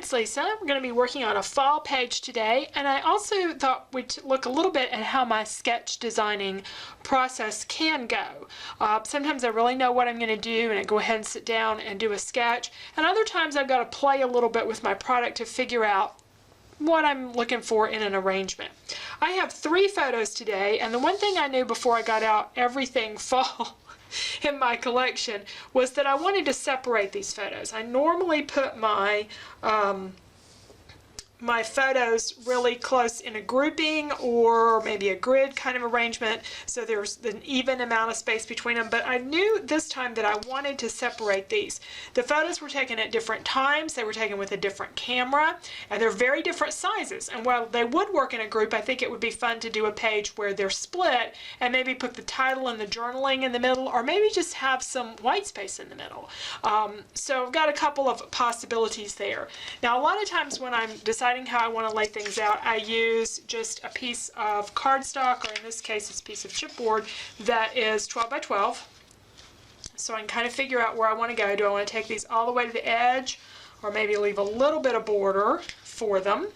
it's Lisa. We're going to be working on a fall page today, and I also thought we'd look a little bit at how my sketch designing process can go. Sometimes I really know what I'm going to do and I go ahead and sit down and do a sketch, and other times I've got to play a little bit with my product to figure out what I'm looking for in an arrangement. I have 3 photos today, and the one thing I knew before I got out everything fall in my collection was that I wanted to separate these photos. I normally put my my photos really close in a grouping or maybe a grid kind of arrangement so there's an even amount of space between them, but I knew this time that I wanted to separate these. The photos were taken at different times, they were taken with a different camera, and they're very different sizes, and while they would work in a group, I think it would be fun to do a page where they're split and maybe put the title and the journaling in the middle, or maybe just have some white space in the middle. So I've got a couple of possibilities there. Now a lot of times when I'm deciding how I want to lay things out, I use just a piece of cardstock, or in this case it's a piece of chipboard that is 12 by 12. So I can kind of figure out where I want to go. Do I want to take these all the way to the edge, or maybe leave a little bit of border for them?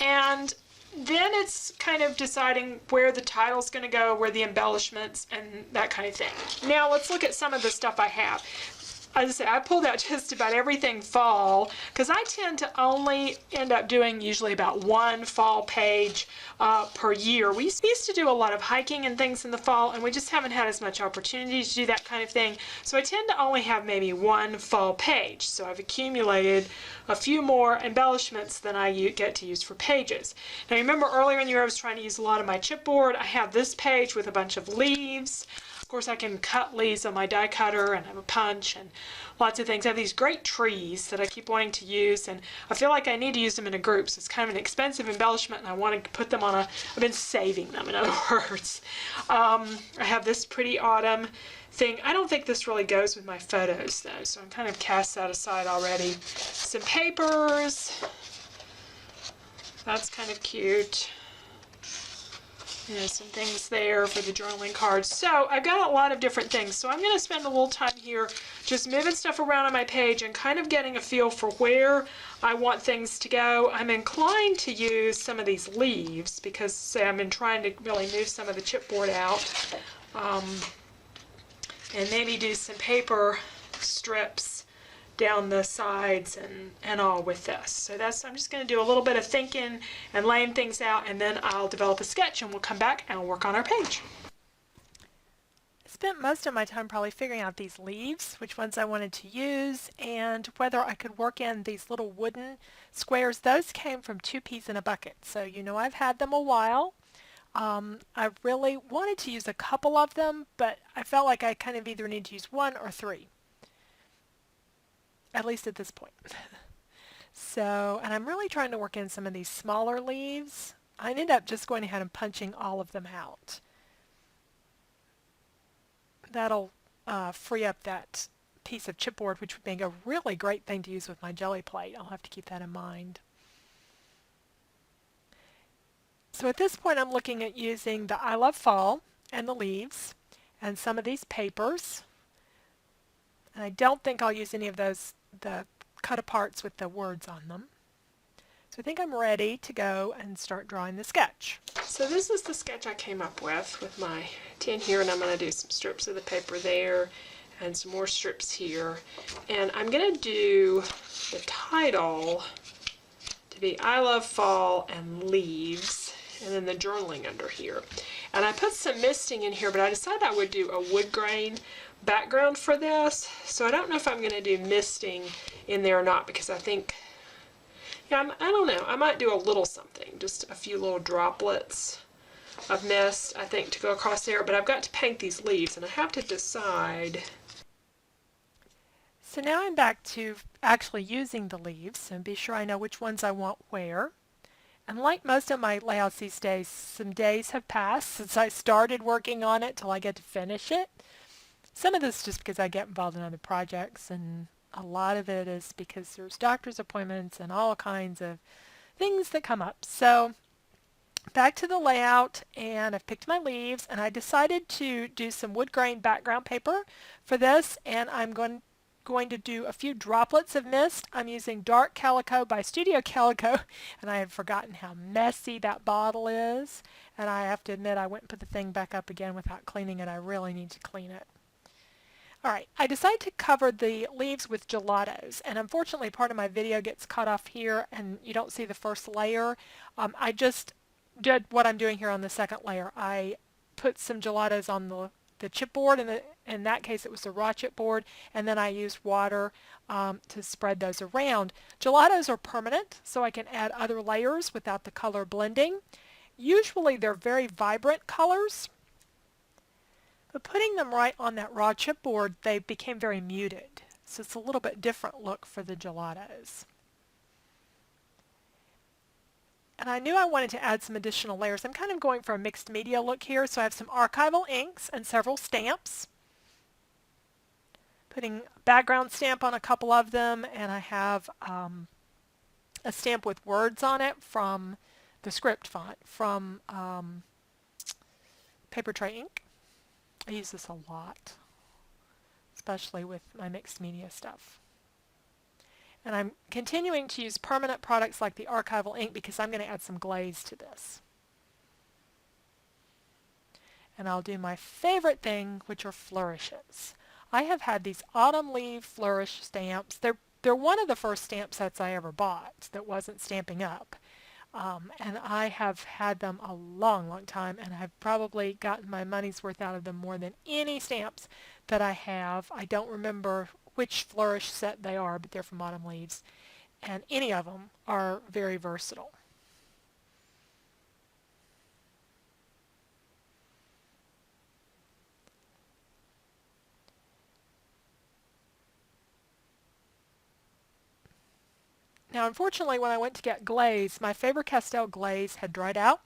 And then it's kind of deciding where the title's going to go, where the embellishments and that kind of thing. Now let's look at some of the stuff I have. As I say, I pulled out just about everything fall because I tend to only end up doing usually about 1 fall page per year. We used to do a lot of hiking and things in the fall, and we just haven't had as much opportunity to do that kind of thing. So I tend to only have maybe 1 fall page. So I've accumulated a few more embellishments than I get to use for pages. Now remember earlier in the year I was trying to use a lot of my chipboard. I have this page with a bunch of leaves. Of course, I can cut leaves on my die cutter, and I have a punch and lots of things. I have these great trees that I keep wanting to use, and I feel like I need to use them in a group, so it's kind of an expensive embellishment, and I want to put them on I've been saving them, in other words. I have this pretty autumn thing. I don't think this really goes with my photos, though, so I'm kind of cast that aside already. Some papers. That's kind of cute. You know, some things there for the journaling cards. So I've got a lot of different things. So I'm going to spend a little time here just moving stuff around on my page and kind of getting a feel for where I want things to go. I'm inclined to use some of these leaves because, say, I've been trying to really move some of the chipboard out. And maybe do some paper strips down the sides and all with this. So I'm just going to do a little bit of thinking and laying things out, and then I'll develop a sketch and we'll come back and work on our page. I spent most of my time probably figuring out these leaves, which ones I wanted to use, and whether I could work in these little wooden squares. Those came from 2 Peas in a Bucket, so you know I've had them a while. I really wanted to use a couple of them, but I felt like I kind of either need to use 1 or 3. At least at this point. So, and I'm really trying to work in some of these smaller leaves. I ended up just going ahead and punching all of them out. That'll free up that piece of chipboard, which would make a really great thing to use with my jelly plate. I'll have to keep that in mind. So at this point I'm looking at using the I Love Fall and the leaves and some of these papers. And I don't think I'll use any of those, the cut aparts with the words on them. So I think I'm ready to go and start drawing the sketch. So this is the sketch I came up with my tin here, and I'm going to do some strips of the paper there and some more strips here. And I'm going to do the title to be I Love Fall and Leaves, and then the journaling under here. And I put some misting in here, but I decided I would do a wood grain background for this, so I don't know if I'm going to do misting in there or not, because I think, yeah, I don't know, I might do a little something, just a few little droplets of mist, I think, to go across there, but I've got to paint these leaves, and I have to decide. So now I'm back to actually using the leaves, and be sure I know which ones I want where. And like most of my layouts these days, some days have passed since I started working on it till I get to finish it. Some of this is just because I get involved in other projects, and a lot of it is because there's doctor's appointments and all kinds of things that come up. So back to the layout, and I've picked my leaves, and I decided to do some wood grain background paper for this, and I'm going going to do a few droplets of mist. I'm using Dark Calico by Studio Calico, and I had forgotten how messy that bottle is. And I have to admit, I went and put the thing back up again without cleaning it. I really need to clean it. Alright, I decided to cover the leaves with gelatos, and unfortunately part of my video gets cut off here and you don't see the first layer. I just did what I'm doing here on the second layer. I put some gelatos on the chipboard, and in that case it was the raw chipboard, and then I used water to spread those around. Gelatos are permanent, so I can add other layers without the color blending. Usually they're very vibrant colors, but putting them right on that raw chipboard, they became very muted. So it's a little bit different look for the gelatos. And I knew I wanted to add some additional layers. I'm kind of going for a mixed media look here, so I have some archival inks and several stamps. Putting a background stamp on a couple of them, and I have a stamp with words on it from the script font from Paper Tray ink. I use this a lot, especially with my mixed media stuff. And I'm continuing to use permanent products like the archival ink because I'm going to add some glaze to this. And I'll do my favorite thing, which are flourishes. I have had these autumn leaf flourish stamps. They're one of the first stamp sets I ever bought that wasn't Stampin' Up. And I have had them a long, long time, and I've probably gotten my money's worth out of them more than any stamps that I have. I don't remember which flourish set they are, but they're from Autumn Leaves, and any of them are very versatile. Now, unfortunately, when I went to get glaze, my Faber-Castell glaze had dried out.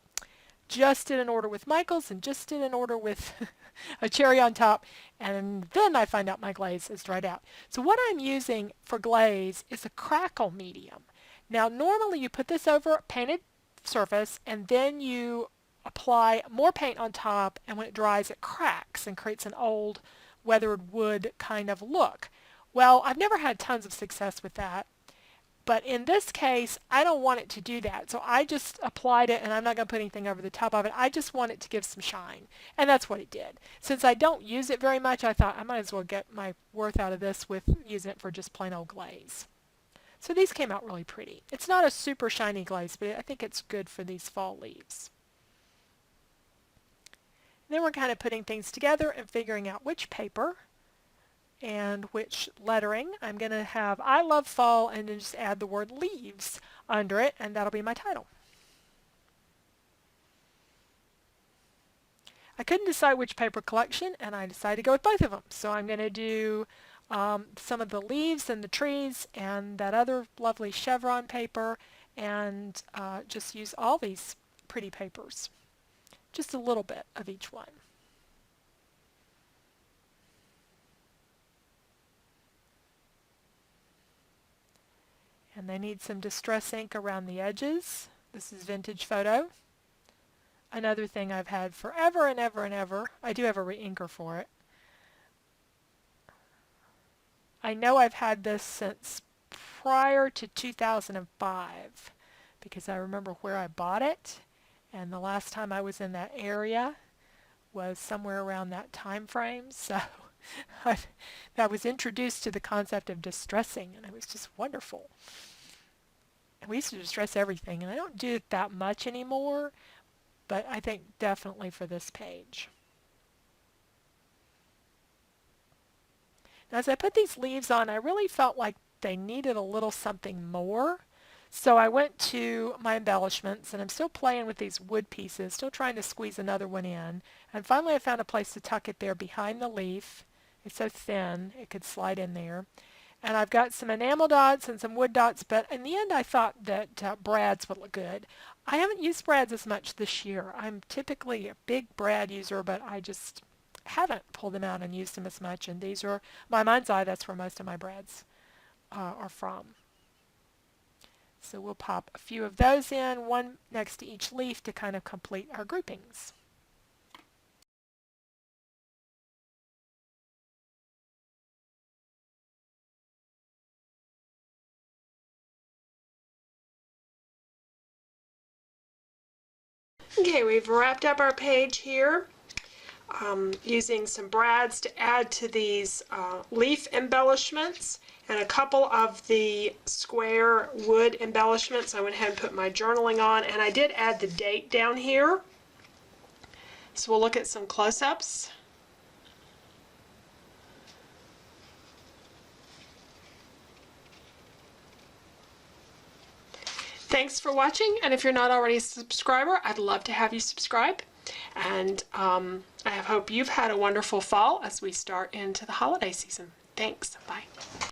Just did an order with Michaels and just did an order with a cherry on top, and then I find out my glaze is dried out. So what I'm using for glaze is a crackle medium. Now, normally you put this over a painted surface and then you apply more paint on top, and when it dries it cracks and creates an old weathered wood kind of look. Well, I've never had tons of success with that. But in this case, I don't want it to do that. So I just applied it, and I'm not going to put anything over the top of it. I just want it to give some shine. And that's what it did. Since I don't use it very much, I thought I might as well get my worth out of this with using it for just plain old glaze. So these came out really pretty. It's not a super shiny glaze, but I think it's good for these fall leaves. And then we're kind of putting things together and figuring out which paper and which lettering. I'm going to have I love fall and then just add the word leaves under it, and that'll be my title. I couldn't decide which paper collection, and I decided to go with both of them. So I'm going to do some of the leaves and the trees and that other lovely chevron paper, and just use all these pretty papers. Just a little bit of each one. And they need some distress ink around the edges. This is Vintage Photo. Another thing I've had forever and ever and ever. I do have a re-inker for it. I know I've had this since prior to 2005 because I remember where I bought it, and the last time I was in that area was somewhere around that time frame. So I was introduced to the concept of distressing, and it was just wonderful. And we used to distress everything, and I don't do it that much anymore, but I think definitely for this page. Now, as I put these leaves on, I really felt like they needed a little something more. So I went to my embellishments, and I'm still playing with these wood pieces, still trying to squeeze another one in. And finally I found a place to tuck it there behind the leaf. It's so thin it could slide in there. And I've got some enamel dots and some wood dots, but in the end I thought that brads would look good. I haven't used brads as much this year. I'm typically a big brad user, but I just haven't pulled them out and used them as much. And these are, my mind's eye, that's where most of my brads are from. So we'll pop a few of those in, one next to each leaf to kind of complete our groupings. Okay, we've wrapped up our page here. Using some brads to add to these leaf embellishments and a couple of the square wood embellishments. I went ahead and put my journaling on, and I did add the date down here. So we'll look at some close-ups. Thanks for watching, and if you're not already a subscriber, I'd love to have you subscribe. And I hope you've had a wonderful fall as we start into the holiday season. Thanks. Bye.